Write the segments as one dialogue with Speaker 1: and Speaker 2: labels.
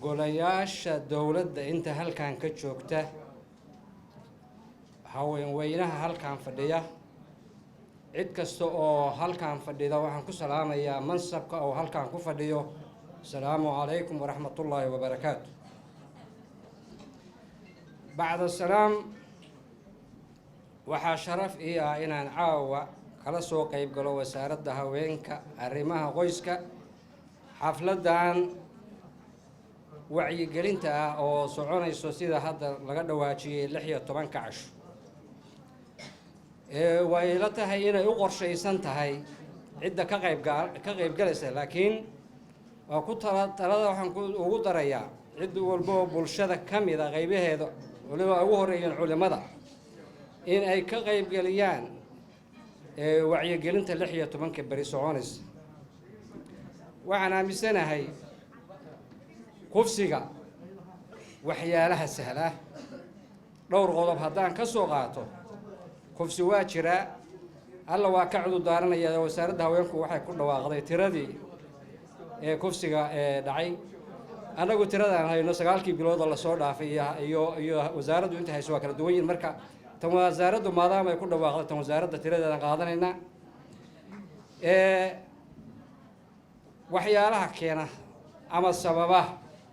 Speaker 1: golayaasha dowladda inta halkan ka joogta haweenweynaha halkan fadhiya cid kasta oo halkan fadhida waxaan ku salaamayaa mansabka oo halkan ku fadhiyo asalaamu calaykum waraxmatullaahi wabarakaatu bacda salaam waxaa sharaf ii ah inaan caawa kala soo qayb galo wasaaradda haweenka arrimaha qoyska xafladan wacyigelinta ah oo soconayso sida hadda laga dhawaajiyay 16 casho way la tahay inay u qorshaysan tahay cidda ka qayb galaysa laakiin waa ku talada waxaan ugu darayaa cid walba oo bulshada ka mid ah qaybaheeda waliba ugu horeeyaan culimada in ay ka qayb galiyaan wacyigelinta 16 bari soconaysa waxaan aaminsanahay kufsiga waxyaalaha sahla dhowr qodob haddaan ka soo qaato kufsi waa jira alla waa ka cudur daaranaya wasaaradda haweenku waxay ku dhawaaqday tiradii kufsiga dhacay anagu tiradaan hayno 9 bilood oo la soo dhaafay iyo wasaaraddu inta hayso waa kala duwan yihiin marka tan wasaaraddu maadaama ay ku dhawaaqday tan wasaaradda tiradeeda qaadanayna waxyaalaha keena ama sababa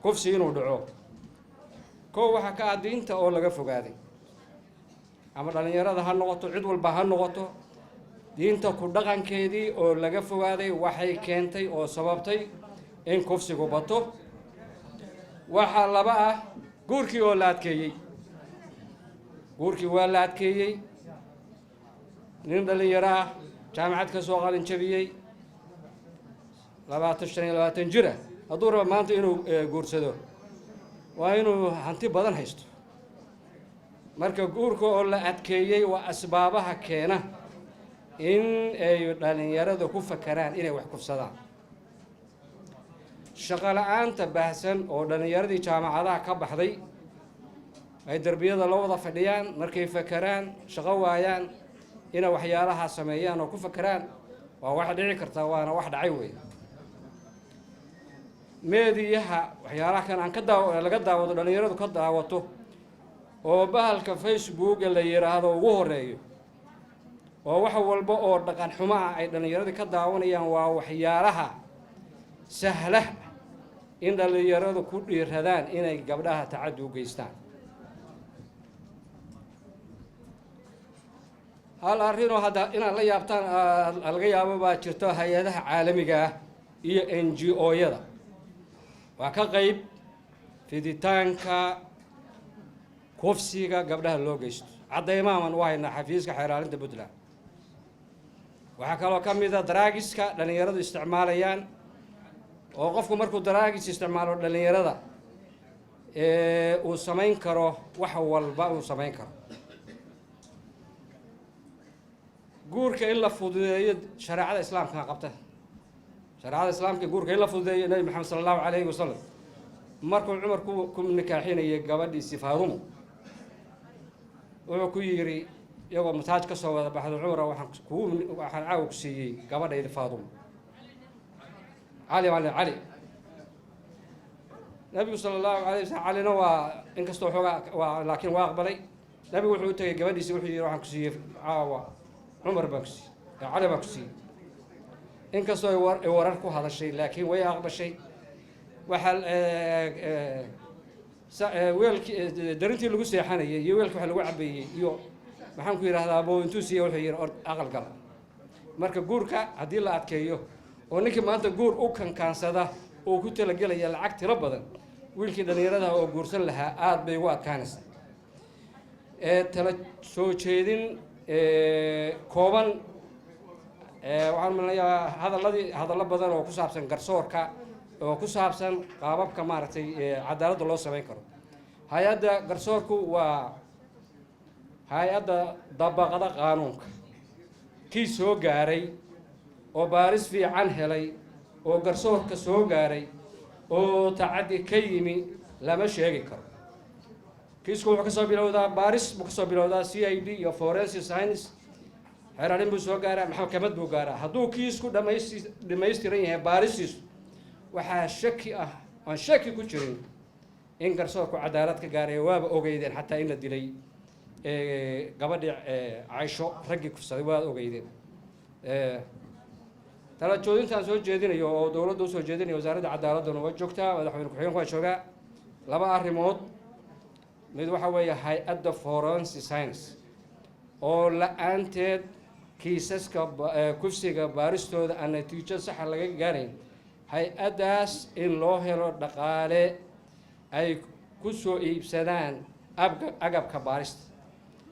Speaker 1: kufsi inuu dhaco koo waxa ka diinta oo laga fogaaday ama dhalinyarada ha noqoto cid walba ha noqoto diinta ku dhaqankeedii oo laga fogaaday waxay keentay oo sababtay in kufsigu bato waxa laba ah guurkii oo la adkeeyay guurkii waa la adkeeyay nin dhalinyaro ah jaamacad ka soo qalin jabiyay 25 jira hadduu rabo maanta inuu guursado waa inuu hanti badan haysto marka guurka oo la adkeeyay waa asbaabaha keena in ay dhalinyarada ku fakaraan inay wax kufsadaan shaqo la'aanta baahsan oo dhalinyaradii jaamacadaha ka baxday ay darbiyada la wada fadhiyaan markay fakaraan shaqo waayaan inay waxyaalaha sameeyaan oo ku fakaraan waa wax dhici karta waana wax dhacay weey meediyaha waxyaalaha kan aan laga daawado dhalinyaradu ka daawato oo bahalka Facebook la yiraahdo ugu horeeyo oo wax walba oo dhaqan xumo ah ay dhalinyaradu ka daawanayaan waa waxyaalaha sahla in dhalinyaradu ku dhiiradaan inay gabdhaha tacaddi u geystaan hal arrin oo hadda in la yaabtaan laga yaabo baa jirto hay'adaha caalamiga ah iyo NGO-yada waa ka qayb fiditaanka kufsiga gabdhaha loo geysto cadeymahan waa hayna xafiiska xeeraalinta Puntland waxa kaloo ka mid ah daraagiska dhalinyaradu isticmaalayaan oo qofku markuu daraagis isticmaalo dhalinyarada uu samayn karo wax walba uu samayn karo guurka in la fududeeyo shariicada islaamka qabta shariicada islaamka guurka in la fududeeyo nabi maxamed sallallahu alayhi wasallam markuu umar ku nikaaxinayay gabadhiisii Faadumo wuxuu ku yiri iyagoo mataaj ka soo wada baxdo umar waxaan caaw ku siiyay gabadhayda Faadumo علي نبي صلى الله عليه وسلم علينا وإن كستو حوجا لكن واقبلي نبي وحده تجي جبادي سوي حجي راح كسي عاوا عمر بكسي علي بكسي إن كستو يورركو هذا الشيء لكن ويا أقبل شيء وحل ويل درنتي اللي قصي حنا يويلك حلو عبي يو maxaan ku yiraahdaa boo intuu siiyay wuxuu yiri aqal gal marka guurka hadii la adkeeyo oo ninkii maanta guur u kansada oo ku talagalaya lacag tiro badan wiilkii dhalinyarada oo guursan lahaa aad bay ugu adkaanaysaa tala soo jeedin kooban waxaan malaya hadallo badan oo ku saabsan garsoorka oo ku saabsan qaababka maaragtay cadaaladda loo sameyn karo hay'adda garsoorku waa hay'adda dabaqada qaanuunka kii soo gaaray oo baaris fiican helay oo garsoorka soo gaaray oo tacaddi ka yimi lama sheegi karo kiisku wuxuu ka soo bilowdaa baaris buu ka soo bilowdaa CID iyo forensic science xeerarrin buu soo gaaraa maxkamad buu gaaraa hadduu kiisku dhammaystiran yahay baarisiisu waxaa shaki ah aan shaki ku jirin in garsoorku cadaalad ka gaaray waaba ogeydeen xataa in la dilay gabadhii Caysho raggii kufsaday waad ogeydeen tala joodintaan soo jeedinayo oo dawladdu soo jeedinayo wasaaradda cadaaladda waa joogtaa madaxweyne ku-xigeenku waa joogaa laba arrimood mid waxa weeye hay'adda forensic science oo la'aanteed kiisaska kufsiga baaristooda aan natiijo sax laga gaarayn hay'adaas in loo helo dhaqaale ay ku soo iibsadaan agabka baarista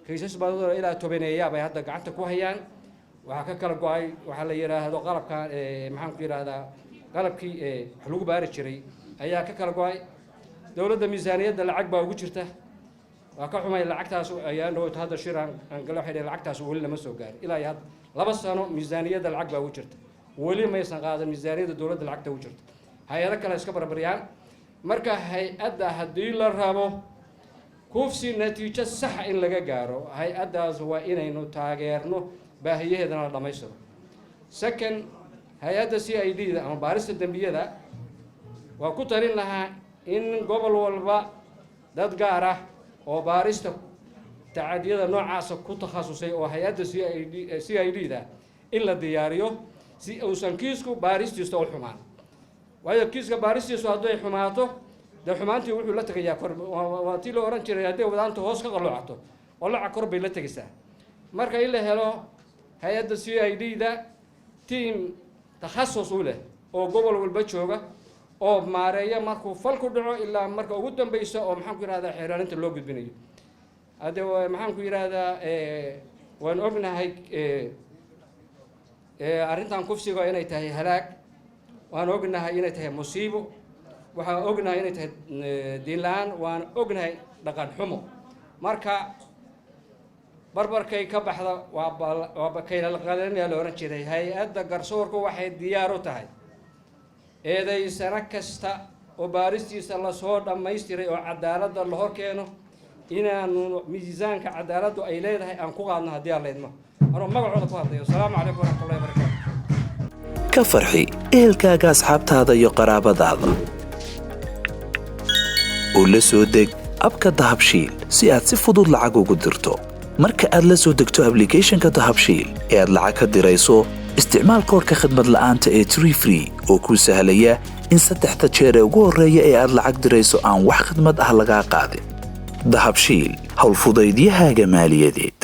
Speaker 1: kiisas badan ilaa 10 bay hadda gacanta ku hayaan waxa ka kala go'ay waxa la yiraahdo qalabka maxaan ku yiraahdaa qalabkii wax lagu baari jiray ayaa ka kala go'ay dawladda miisaaniyadda lacag baa ugu jirta waa ka xumay lacagtaas ayaa noo hadda shiraan aan galo xidhay lacagtaas wali lama soo gaarin ilaa had 2 sano miisaaniyadda lacag baa ugu jirta wali ma aysan qaadan miisaaniyadda dawladda lacagta ugu jirta hay'ado kale iska barbariyaan marka hay'adda haddii la rabo kufsi natiijo sax in laga gaaro hay'adaas waa inaynu taageerno baahiyaheedana la dhamaystiro second hay'adda CID da ama baarista dambiyada waa ku talin lahaa in gobol walba dad gaar ah oo baarista tacadiyada noocaas ku takhasusay oo hay'adda CID da in la diyaariyo si uusan kiisku baaristiisa u xumaan waayo kiiska baaristiisa haddii ay xumaato da xumaantii wuxuu la tagayaa kor waa tii loo oran jiray haddii wadaanta hoos ka qaloocato oo la kor bay la tagaysaa marka in la helo hay'adda CID da team takhasus u leh oo gobol walba jooga oo maareeya markuu fal ku dhaco ilaa marka ugu dambaysa oo maxaan ku yiraahdaa xeeraarinta loo gudbinayo hadda maxaan ku yiraahdaa waan ognahay arrintan kufsiga inay tahay halaag waan ognahay inay tahay musiibo waxaan ognahay inay tahay diin la'aan waan ognahay dhaqan xumo marka barbarkay ka baxda waa kayla la qaadanayaa la oran jiray hay'adda garsoorku waxay diyaar u tahay eedaysana kasta oo baaristiisa la soo dhammaystiray oo cadaaladda la hor keeno inaanu miisaanka cadaaladdu ay leedahay aan ku qaadno haddii aan leedno anoo magacooda ku hadlayo asalaamu calaykum waraxmatullahi wabarakaatu
Speaker 2: ka farxi ehelkaaga asxaabtaada iyo qaraabadaada oo la soo deg abka dahabshiil si aad si fudud lacag ugu dirto marka aad la soo degto applicationka dahabshiil ee aad lacag ka dirayso isticmaal koodhka khidmad la'aanta ee Tree Free oo kuu sahlaya in 3 jeer ee ugu horreeya ee aad lacag dirayso aan wax khidmad ah laga qaadin dahabshiil hawl fudaydiyahaaga maaliyadeed